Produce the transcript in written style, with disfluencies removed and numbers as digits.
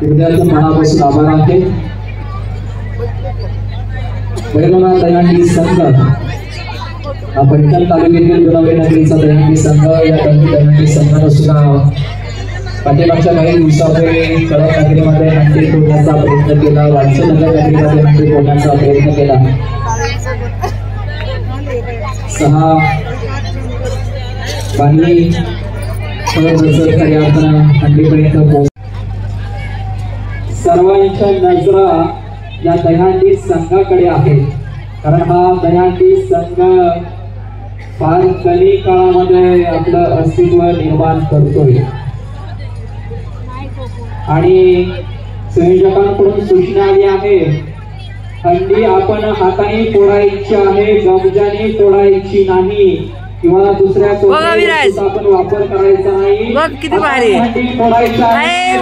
हृदयातून मनापासून आभार आहे। बैलगाडा दहीहंडी संघ हा पैठण तालुक्यातील गुणवले नगरीचा दहीहंडी संघ या दहीहंडी संघानं सुद्धा पाठीमागच्या काही दिवसापूर्वी कळंब नगरीमध्ये हंडी फोडण्याचा प्रयत्न केला, वालचंद नगर नगरीमध्ये हंडी फोडण्याचा प्रयत्न केला। 6 बांधणी खऱ्या अर्थानं हंडीपर्यंत पोहोच। सर्वांच्या नजरा या दहीहंडी संघाकडे आहे, कारण हा दहीहंडी संघ फार कमी काळामध्ये आपलं अस्तित्व निर्माण करतोय आणि संयोजकांकडून सूचना आली आहे, हंडी आपण हाताने फोडायची आहे, गमजाने फोडायची नाही किंवा दुसऱ्या आपण वापर करायचा नाही, किती भारी हंडी फोडायची आहे।